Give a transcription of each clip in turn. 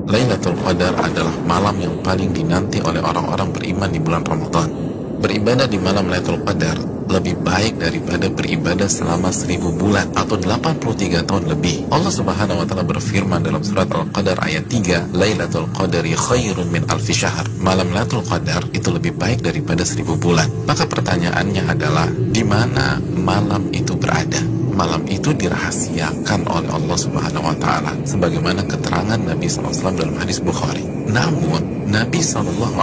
Lailatul Qadar adalah malam yang paling dinanti oleh orang-orang beriman di bulan Ramadan. Beribadah di malam Lailatul Qadar lebih baik daripada beribadah selama 1000 bulan atau 83 tahun lebih. Allah Subhanahu wa taala berfirman dalam surat Al-Qadar ayat 3, Lailatul Qadari khairun min alfi syahr. Malam Lailatul Qadar itu lebih baik daripada 1000 bulan. Maka pertanyaannya adalah, di mana malam itu berada? Malam itu dirahasiakan oleh Allah Subhanahu wa taala sebagaimana keterangan Nabi SAW dalam hadis Bukhari. Namun Nabi SAW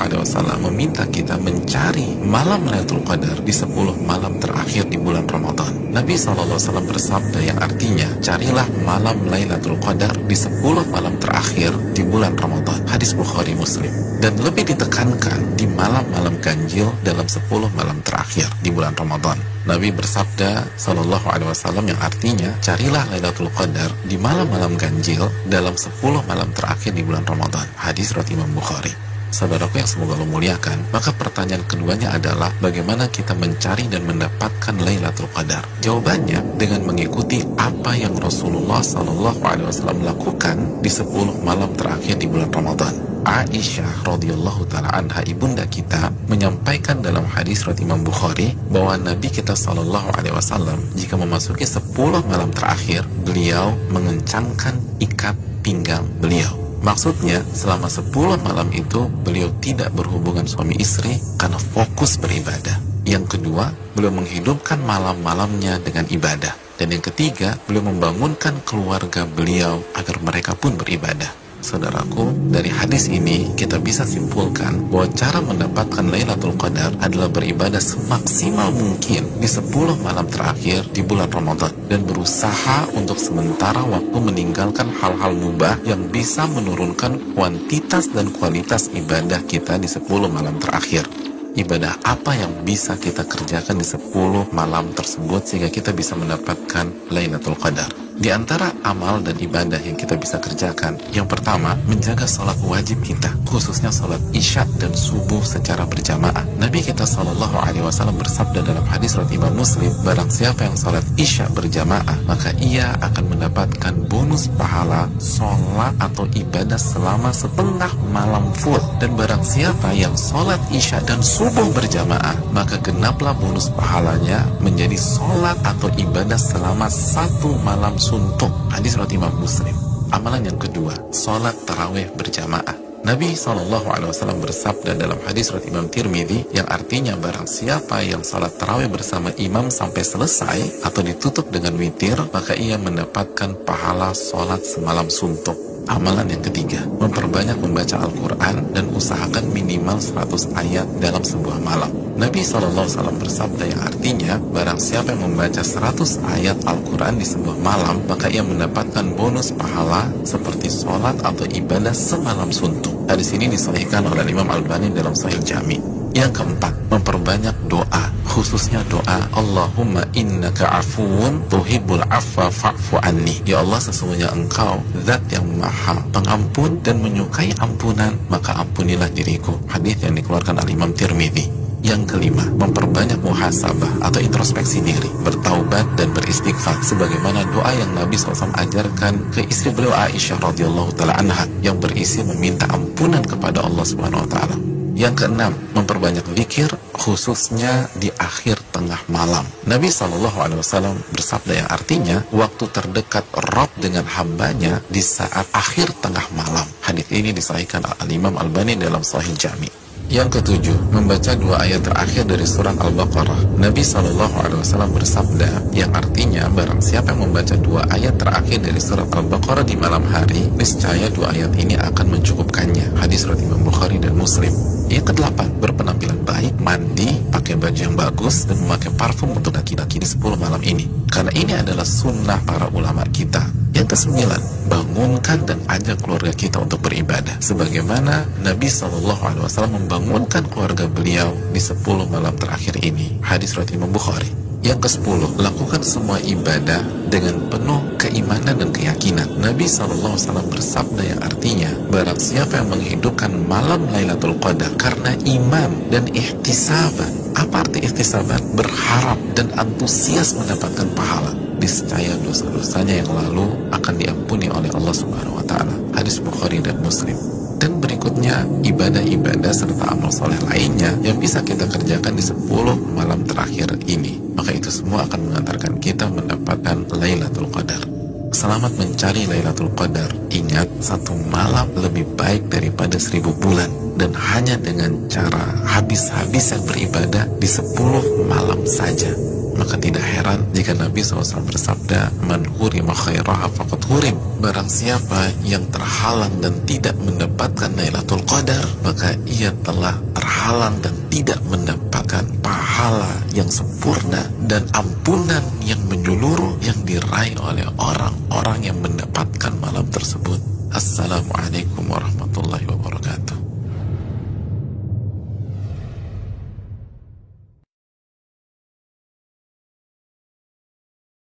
meminta kita mencari malam Lailatul Qadar di 10 malam terakhir di bulan Ramadan. Nabi SAW bersabda yang artinya, carilah malam Lailatul Qadar di 10 malam terakhir di bulan Ramadan. Hadis Bukhari Muslim. Dan lebih ditekankan di malam-malam ganjil dalam 10 malam terakhir di bulan Ramadan. Nabi bersabda sallallahu alaihi wasallam yang artinya, carilah Lailatul Qadar di malam-malam ganjil dalam 10 malam terakhir di bulan Ramadan. Hadis riwayat Imam Bukhari. Saudaraku yang semoga Allah muliakan, maka pertanyaan keduanya adalah bagaimana kita mencari dan mendapatkan Lailatul Qadar? Jawabannya dengan mengikuti apa yang Rasulullah sallallahu alaihi wasallam lakukan di 10 malam terakhir di bulan Ramadan. Aisyah radhiyallahu taala anha, ibunda kita, menyampaikan dalam hadis riwayat Imam Bukhari bahwa Nabi kita sallallahu alaihi wasallam jika memasuki 10 malam terakhir, beliau mengencangkan ikat pinggang beliau. Maksudnya, selama 10 malam itu beliau tidak berhubungan suami istri karena fokus beribadah. Yang kedua, beliau menghidupkan malam-malamnya dengan ibadah. Dan yang ketiga, beliau membangunkan keluarga beliau agar mereka pun beribadah. Saudaraku, dari hadis ini kita bisa simpulkan bahwa cara mendapatkan Lailatul Qadar adalah beribadah semaksimal mungkin di 10 malam terakhir di bulan Ramadan dan berusaha untuk sementara waktu meninggalkan hal-hal mubah yang bisa menurunkan kuantitas dan kualitas ibadah kita di 10 malam terakhir. Ibadah apa yang bisa kita kerjakan di 10 malam tersebut sehingga kita bisa mendapatkan Lailatul Qadar? Di antara amal dan ibadah yang kita bisa kerjakan, yang pertama, menjaga sholat wajib kita, khususnya sholat isya dan subuh secara berjamaah. Nabi kita SAW bersabda dalam hadis riwayat Imam Muslim, barang siapa yang sholat isya berjamaah, maka ia akan mendapatkan bonus pahala sholat atau ibadah selama setengah malam full. Dan barang siapa yang sholat isya dan subuh berjamaah, maka genaplah bonus pahalanya menjadi sholat atau ibadah selama 1 malam suntuk. Hadis riwayat Imam Muslim. Amalan yang kedua, sholat tarawih berjamaah. Nabi SAW bersabda dalam hadis riwayat Imam Tirmidzi yang artinya barang siapa yang sholat tarawih bersama imam sampai selesai atau ditutup dengan witir, maka ia mendapatkan pahala sholat semalam suntuk. Amalan yang ketiga, memperbanyak membaca Al-Quran dan usahakan minimal 100 ayat dalam sebuah malam. Nabi SAW bersabda yang artinya, barang siapa yang membaca 100 ayat Al-Quran di sebuah malam, maka ia mendapatkan bonus pahala seperti sholat atau ibadah semalam suntuk. Hadis ini disahihkan oleh Imam Albani dalam Sahih Jami. Yang keempat, memperbanyak doa, khususnya doa Allahumma innaka afuun tuhibbul afwa fa'fu anni. Ya Allah, sesungguhnya Engkau zat yang maha pengampun dan menyukai ampunan, maka ampunilah diriku. Hadis yang dikeluarkan oleh Imam Tirmidzi. Yang kelima, memperbanyak muhasabah atau introspeksi diri, bertaubat dan beristighfar sebagaimana doa yang Nabi SAW ajarkan ke istri beliau Aisyah radhiyallahu taala anha yang berisi meminta ampunan kepada Allah Subhanahu wa taala. Yang keenam, memperbanyak zikir khususnya di akhir tengah malam. Nabi SAW bersabda yang artinya waktu terdekat Rabb dengan hambanya di saat akhir tengah malam. Hadis ini disahihkan Al-Imam Albani dalam Sahih Jami. Yang ketujuh, membaca 2 ayat terakhir dari surat Al-Baqarah. Nabi SAW bersabda yang artinya barang siapa yang membaca 2 ayat terakhir dari surat Al-Baqarah di malam hari, niscaya 2 ayat ini akan mencukupkannya. Hadis riwayat Imam Bukhari dan Muslim. Yang kedelapan, berpenampilan baik, mandi, pakai baju yang bagus, dan memakai parfum untuk laki-laki di 10 malam ini. Karena ini adalah sunnah para ulama kita. Yang kesembilan, bangunkan dan ajak keluarga kita untuk beribadah sebagaimana Nabi SAW membangunkan keluarga beliau di 10 malam terakhir ini. Hadis riwayat Imam Bukhari. Yang ke-10, lakukan semua ibadah dengan penuh keimanan dan keyakinan. Nabi SAW bersabda yang artinya barang siapa yang menghidupkan malam Lailatul Qadar karena iman dan ihtisaban. Apa arti ihtisaban? Berharap dan antusias mendapatkan pahala, niscaya dosa-dosanya yang lalu akan diampuni oleh Allah Subhanahu wa taala. hadis Bukhari dan Muslim. Dan berikutnya ibadah-ibadah serta amal soleh lainnya yang bisa kita kerjakan di 10 malam terakhir ini. Maka itu semua akan mengantarkan kita mendapatkan Lailatul Qadar. Selamat mencari Lailatul Qadar. Ingat, satu malam lebih baik daripada 1000 bulan. Dan hanya dengan cara habis-habisan beribadah di 10 malam saja. Maka tidak heran jika Nabi SAW bersabda, "Man hurima khairaha faqad hurim." Barang siapa yang terhalang dan tidak mendapatkan Lailatul Qadar, maka ia telah terhalang dan tidak mendapatkan pahala yang sempurna dan ampunan yang menyeluruh yang diraih oleh orang-orang yang mendapat